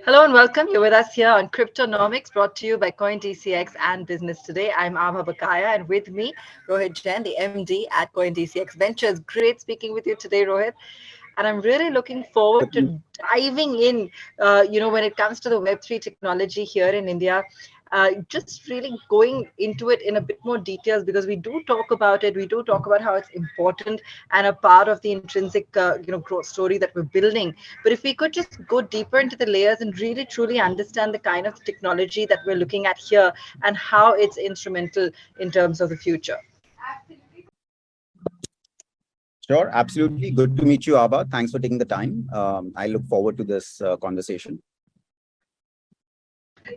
Hello and welcome. You're with us here on Cryptonomics, brought to you by CoinDCX and Business Today. I'm Aabha Bakaya, and with me, Rohit Jain, the MD at CoinDCX Ventures. Great speaking with you today, Rohit. And I'm really looking forward Good to to diving in, when it comes to the Web3 technology here in India. Just really going into it in a bit more details because we do talk about it. We do talk about how it's important and a part of the intrinsic, growth story that we're building. But if we could just go deeper into the layers and really truly understand the kind of technology that we're looking at here and how it's instrumental in terms of the future. Sure, absolutely. Good to meet you, Abha. Thanks for taking the time. I look forward to this conversation.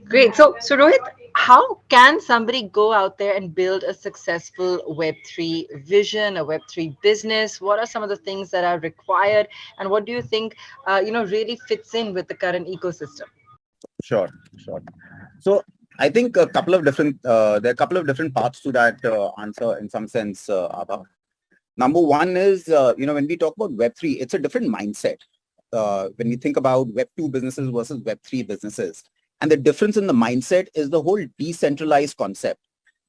Great. So Rohit, how can somebody go out there and build a successful Web3 vision, a Web3 business? What are some of the things that are required, and what do you think, really fits in with the current ecosystem? Sure, sure. So I think there are a couple of different parts to that answer in some sense, Abha. Number one is, when we talk about Web3, it's a different mindset. When we think about Web2 businesses versus Web3 businesses. And the difference in the mindset is the whole decentralized concept.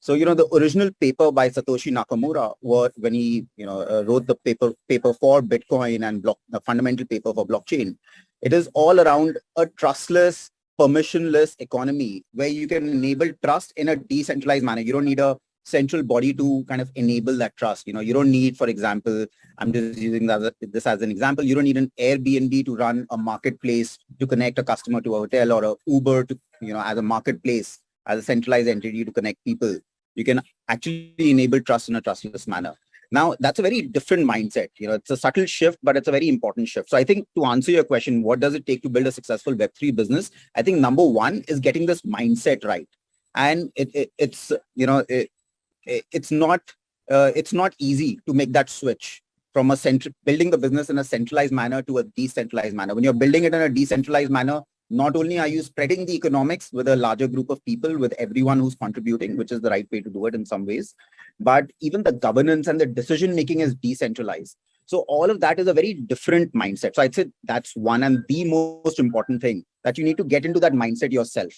So, the original paper by Satoshi Nakamoto, when he, wrote the paper for Bitcoin and the fundamental paper for blockchain, it is all around a trustless, permissionless economy where you can enable trust in a decentralized manner. You don't need a central body to kind of enable that trust. You don't need, for example, I'm just using this as an example, you don't need an Airbnb to run a marketplace to connect a customer to a hotel, or a Uber to, as a marketplace, as a centralized entity to connect people. You can actually enable trust in a trustless manner. Now, that's a very different mindset. It's a subtle shift, but it's a very important shift. So I think to answer your question, what does it take to build a successful Web3 business? I think number one is getting this mindset right. And it's not easy to make that switch from building the business in a centralized manner to a decentralized manner. When you're building it in a decentralized manner, not only are you spreading the economics with a larger group of people, with everyone who's contributing, which is the right way to do it in some ways, but even the governance and the decision making is decentralized. So all of that is a very different mindset. So I'd say that's one and the most important thing, that you need to get into that mindset yourself.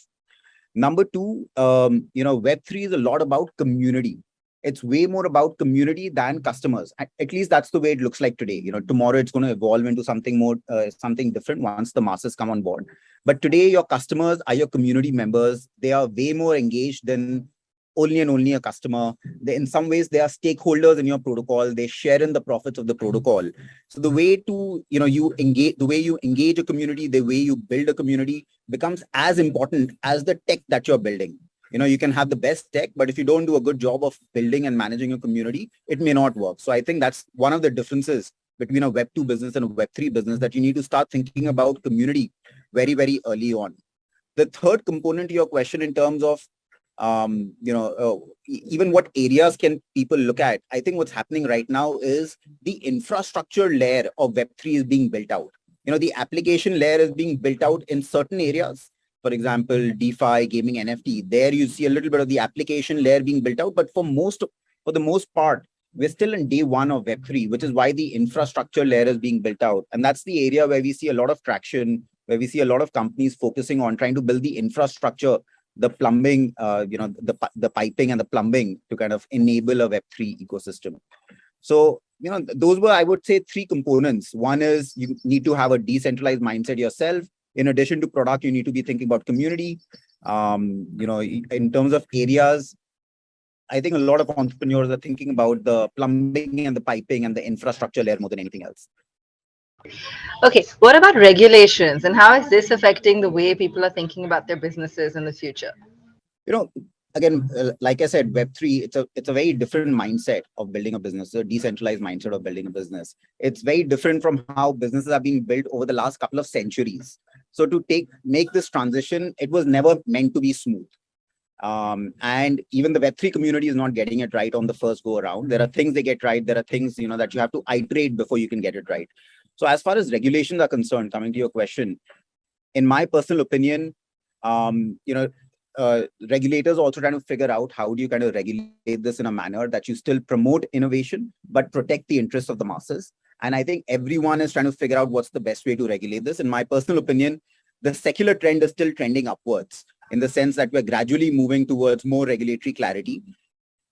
Number two, Web3 is a lot about community. It's way more about community than customers. At least that's the way it looks like today. Tomorrow it's going to evolve into something more, something different once the masses come on board. But today your customers are your community members. They are way more engaged than only and only a customer. In some ways, they are stakeholders in your protocol. They share in the profits of the protocol. So the way to, the way you engage a community, the way you build a community becomes as important as the tech that you're building. You can have the best tech, but if you don't do a good job of building and managing a community, it may not work. So I think that's one of the differences between a Web2 business and a Web3 business, that you need to start thinking about community very, very early on. The third component to your question in terms of, even what areas can people look at, I think what's happening right now is the infrastructure layer of Web3 is being built out. The application layer is being built out in certain areas. For example, DeFi, gaming, NFT, there you see a little bit of the application layer being built out. But for the most part, we're still in day one of Web3, which is why the infrastructure layer is being built out. And that's the area where we see a lot of traction, where we see a lot of companies focusing on trying to build the infrastructure, the plumbing, the piping and the plumbing to kind of enable a Web3 ecosystem. So, those were, I would say, three components. One is you need to have a decentralized mindset yourself. In addition to product, you need to be thinking about community. In terms of areas, I think a lot of entrepreneurs are thinking about the plumbing and the piping and the infrastructure layer more than anything else. Okay, what about regulations, and how is this affecting the way people are thinking about their businesses in the future? Again, like I said, Web3, it's a very different mindset of building a business, a decentralized mindset of building a business. It's very different from how businesses have been built over the last couple of centuries. So to make this transition, it was never meant to be smooth. And even the Web3 community is not getting it right on the first go around. There are things they get right. There are things, that you have to iterate before you can get it right. So as far as regulations are concerned, coming to your question, in my personal opinion, regulators also trying to figure out how do you kind of regulate this in a manner that you still promote innovation, but protect the interests of the masses. And I think everyone is trying to figure out what's the best way to regulate this. In my personal opinion, the secular trend is still trending upwards in the sense that we're gradually moving towards more regulatory clarity.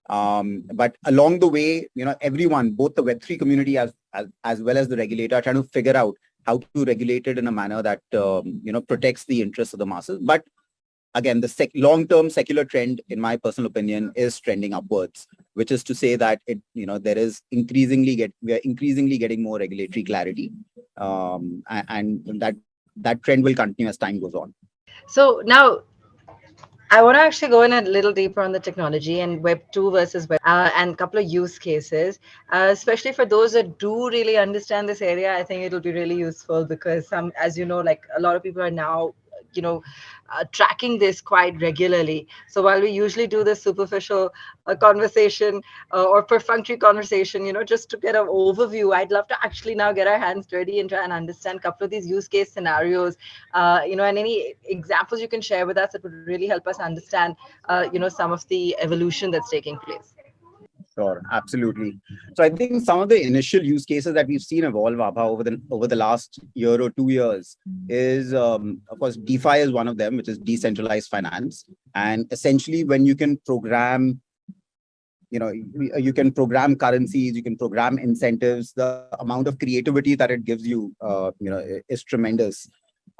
But along the way, everyone, both the Web3 community as well as the regulator, are trying to figure out how to regulate it in a manner that protects the interests of the masses. But again, the long-term secular trend, in my personal opinion, is trending upwards, which is to say that there is we are increasingly getting more regulatory clarity, and that trend will continue as time goes on. So now I want to actually go in a little deeper on the technology and Web 2 versus Web, and a couple of use cases, especially for those that do really understand this area. I think it'll be really useful because as you know, like a lot of people are now, you know, tracking this quite regularly. So while we usually do this superficial conversation or perfunctory conversation, just to get an overview, I'd love to actually now get our hands dirty and try and understand a couple of these use case scenarios, and any examples you can share with us that would really help us understand, some of the evolution that's taking place. Sure, absolutely. So I think some of the initial use cases that we've seen evolve, Abha, over the last year or 2 years is, of course, DeFi is one of them, which is decentralized finance. And essentially, when you can program, you can program currencies, you can program incentives, the amount of creativity that it gives you, is tremendous.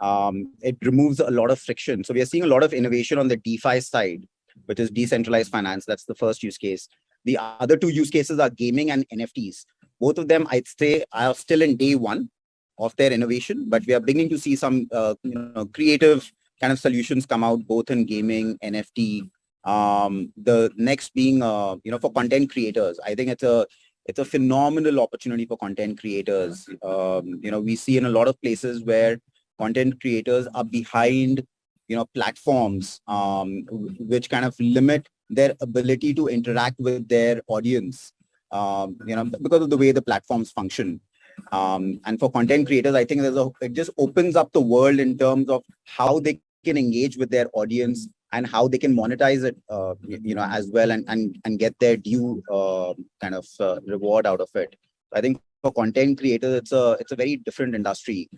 It removes a lot of friction. So we are seeing a lot of innovation on the DeFi side, which is decentralized finance. That's the first use case. The other two use cases are gaming and NFTs. Both of them, I'd say, are still in day one of their innovation, but we are beginning to see some creative kind of solutions come out both in gaming, NFT. The next being for content creators. I think it's a phenomenal opportunity for content creators. We see in a lot of places where content creators are behind platforms which kind of limit their ability to interact with their audience, because of the way the platforms function. And for content creators, I think it just opens up the world in terms of how they can engage with their audience and how they can monetize it, as well, and get their due reward out of it. I think for content creators, it's a very different industry.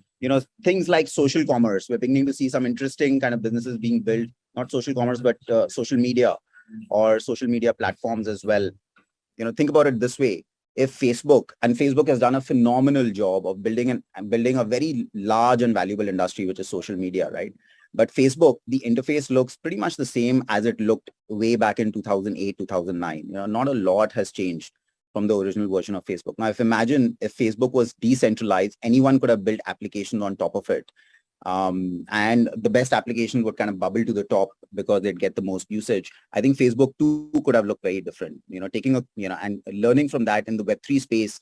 Things like social commerce, we're beginning to see some interesting kind of businesses being built, not social commerce, but social media or social media platforms as well. Think about it this way. If Facebook has done a phenomenal job of building a very large and valuable industry, which is social media, right? But Facebook, the interface looks pretty much the same as it looked way back in 2008, 2009. Not a lot has changed from the original version of Facebook. Now, if Facebook was decentralized, anyone could have built applications on top of it. And the best application would kind of bubble to the top because they'd get the most usage. I think Facebook too could have looked very different, and learning from that in the Web3 space,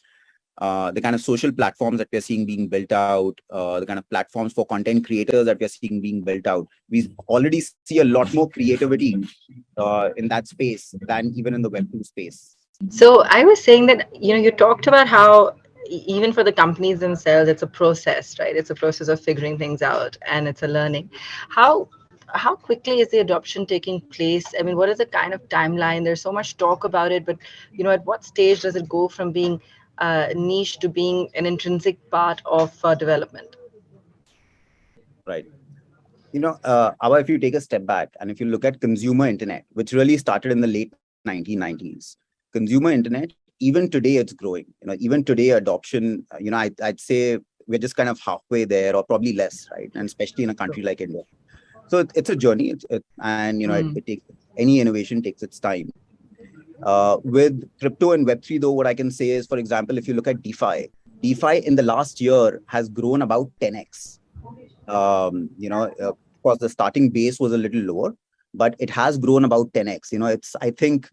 the kind of social platforms that we're seeing being built out, the kind of platforms for content creators that we're seeing being built out. We already see a lot more creativity in that space than even in the Web2 space. So I was saying that, you talked about how even for the companies themselves, it's a process, right? It's a process of figuring things out and it's a learning. How how quickly is the adoption taking place? I mean, what is the kind of timeline? There's so much talk about it, but at what stage does it go from being niche to being an intrinsic part of development? Right. Abha, if you take a step back and if you look at consumer internet, which really started in the late 1990s, consumer internet, even today it's growing. Even today adoption, I'd say we're just kind of halfway there or probably less, right? And especially in a country like India. So it's a journey, and Mm. it takes, any innovation takes its time. With crypto and Web3, though, what I can say is, for example, if you look at DeFi in the last year has grown about 10x. Of course, the starting base was a little lower, but it has grown about 10x. I think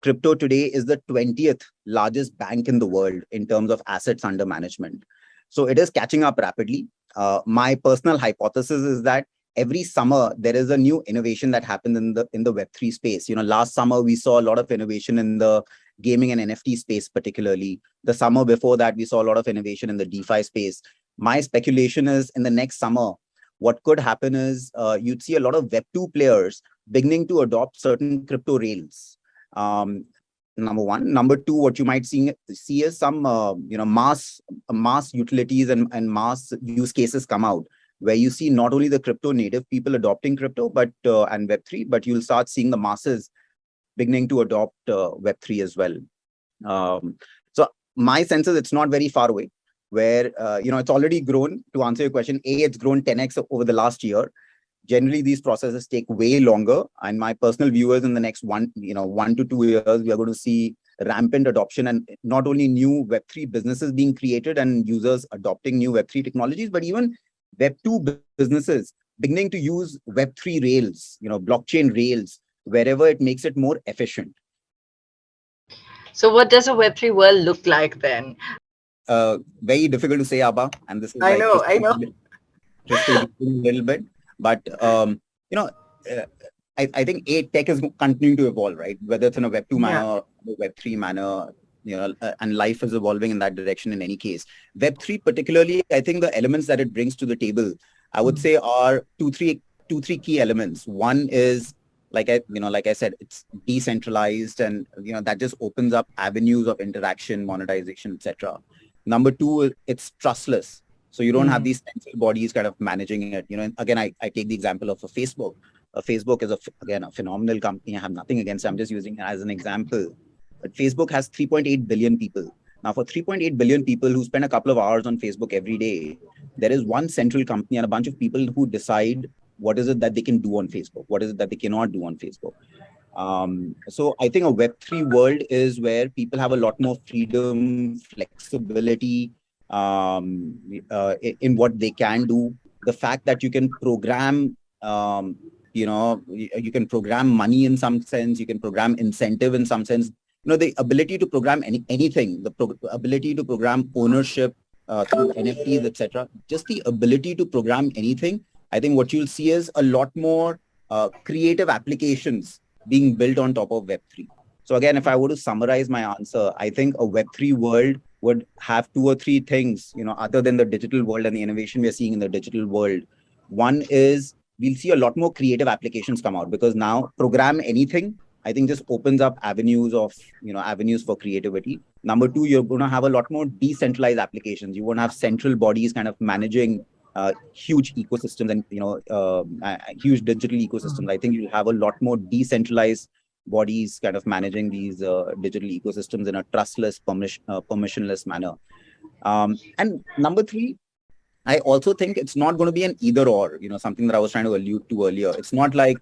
crypto today is the 20th largest bank in the world in terms of assets under management. So it is catching up rapidly. My personal hypothesis is that every summer there is a new innovation that happens in the Web3 space. Last summer we saw a lot of innovation in the gaming and NFT space, particularly. The summer before that, we saw a lot of innovation in the DeFi space. My speculation is in the next summer, what could happen is you'd see a lot of Web2 players beginning to adopt certain crypto rails. Number one. Number two, what you might see is some mass utilities and mass use cases come out where you see not only the crypto native people adopting crypto, but and Web3, but you'll start seeing the masses beginning to adopt Web3 as well. So my sense is it's not very far away, where it's already grown. To answer your question, it's grown 10x over the last year. Generally, these processes take way longer, and my personal view is in the next 1 to 2 years, we are going to see rampant adoption, and not only new Web3 businesses being created and users adopting new Web3 technologies, but even Web2 businesses beginning to use Web3 rails, blockchain rails, wherever it makes it more efficient. So, what does a Web3 world look like then? Very difficult to say, Abha, and this is I like know, I know. crystal gazing a little bit, but you know, uh, I think tech is continuing to evolve, right? Whether it's in a Web2 Yeah. manner or a Web3 manner, and life is evolving in that direction in any case. Web3 particularly, I think the elements that it brings to the table, I would say, are two, three key elements. One is, like I said, it's decentralized, and that just opens up avenues of interaction, monetization, etc. Number two, it's trustless. So you don't have these central bodies kind of managing it. Again, I take the example of a Facebook. Facebook is again a phenomenal company. I have nothing against it. I'm just using it as an example. But Facebook has 3.8 billion people. Now, for 3.8 billion people who spend a couple of hours on Facebook every day, there is one central company and a bunch of people who decide what is it that they can do on Facebook, what is it that they cannot do on Facebook. So I think a Web3 world is where people have a lot more freedom, flexibility in what they can do. The fact that you can program, you can program money in some sense, you can program incentive in some sense. The ability to program anything, the ability to program ownership through NFTs, etc. Just the ability to program anything. I think what you'll see is a lot more creative applications being built on top of Web3. So again, if I were to summarize my answer, I think a Web3 world would have two or three things, other than the digital world and the innovation we're seeing in the digital world. One is we'll see a lot more creative applications come out, because now program anything, I think, just opens up avenues for creativity. Number two, you're going to have a lot more decentralized applications. You won't have central bodies kind of managing huge ecosystems and huge digital ecosystems. I think you'll have a lot more decentralized bodies kind of managing these digital ecosystems in a trustless, permissionless manner. And number three, I also think it's not going to be an either or, something that I was trying to allude to earlier. It's not like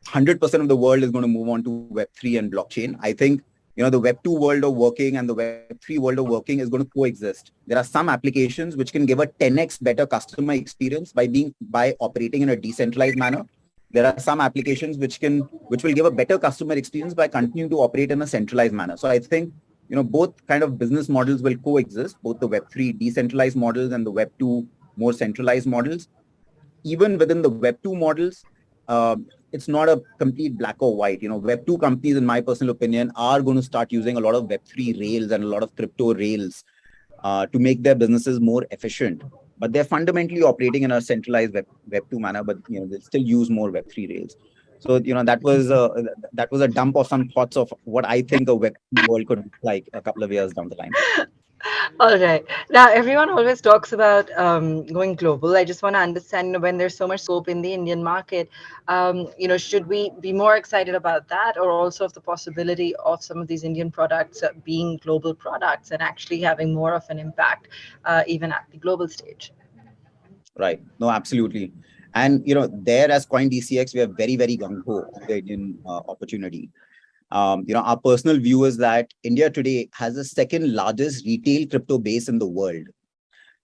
100% of the world is going to move on to Web3 and blockchain. I think, the Web2 world of working and the Web3 world of working is going to coexist. There are some applications which can give a 10x better customer experience by operating in a decentralized manner. There are some applications which will give a better customer experience by continuing to operate in a centralized manner. So I think, both kind of business models will coexist, both the Web3 decentralized models and the Web2 more centralized models. Even within the Web2 models, it's not a complete black or white. Web2 companies, in my personal opinion, are going to start using a lot of Web3 rails and a lot of crypto rails to make their businesses more efficient. But they're fundamentally operating in a centralized Web2 manner, but they'll still use more Web3 rails. So that was a dump of some thoughts of what I think a Web2 world could look like a couple of years down the line. All right. Now, everyone always talks about going global. I just want to understand, when there's so much scope in the Indian market, should we be more excited about that, or also of the possibility of some of these Indian products being global products and actually having more of an impact, even at the global stage? Right. No, absolutely. And, there as CoinDCX, we are very, very gung-ho on the Indian opportunity. Our personal view is that India today has the second largest retail crypto base in the world.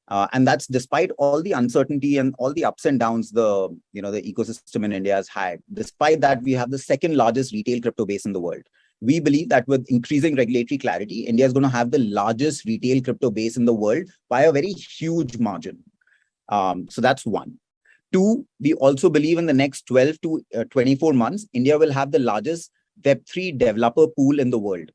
And that's despite all the uncertainty and all the ups and downs the ecosystem in India has had. Despite that, we have the second largest retail crypto base in the world. We believe that with increasing regulatory clarity, India is going to have the largest retail crypto base in the world by a very huge margin. So that's one. Two, we also believe in the next 12 to 24 months, India will have the largest Web3 developer pool in the world.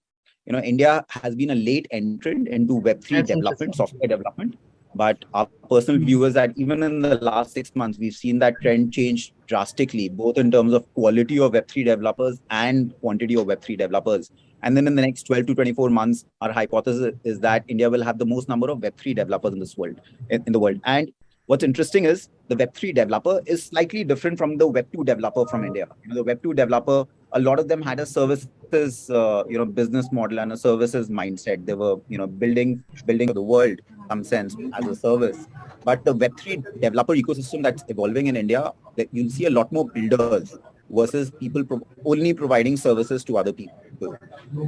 India has been a late entrant into Web3 development, software development. But our personal view is that even in the last 6 months, we've seen that trend change drastically, both in terms of quality of Web3 developers and quantity of Web3 developers. And then in the next 12 to 24 months, our hypothesis is that India will have the most number of Web3 developers in this world, in the world. And What's interesting is the Web3 developer is slightly different from the Web2 developer from India. The Web2 developer, a lot of them had a services, business model and a services mindset. They were, building the world, in some sense, as a service. But the Web3 developer ecosystem that's evolving in India, that you'll see a lot more builders versus people only providing services to other people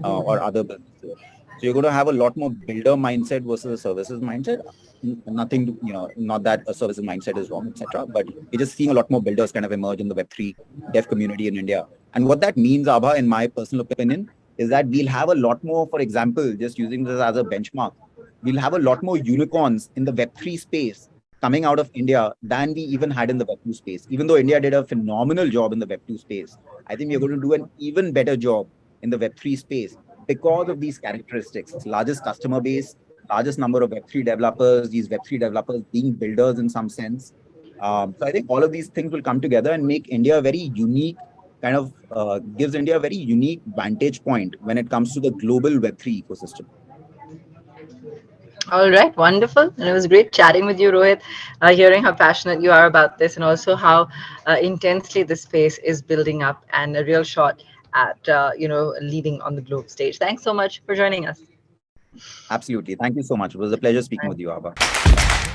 or other businesses. So you're going to have a lot more builder mindset versus a services mindset. Nothing, not that a services mindset is wrong, etc. But you're just seeing a lot more builders kind of emerge in the Web3 dev community in India. And what that means, Abha, in my personal opinion, is that we'll have a lot more, for example, just using this as a benchmark, we'll have a lot more unicorns in the Web3 space coming out of India than we even had in the Web2 space. Even though India did a phenomenal job in the Web2 space, I think we're going to do an even better job in the Web3 space because of these characteristics. Largest customer base, largest number of Web3 developers, these Web3 developers being builders in some sense. So I think all of these things will come together and make India very unique, kind of gives India a very unique vantage point when it comes to the global Web3 ecosystem. All right, wonderful. And it was great chatting with you, Rohit, hearing how passionate you are about this and also how intensely this space is building up and a real shot at, leading on the globe stage. Thanks so much for joining us. Absolutely. Thank you so much. It was a pleasure speaking with you, Abha.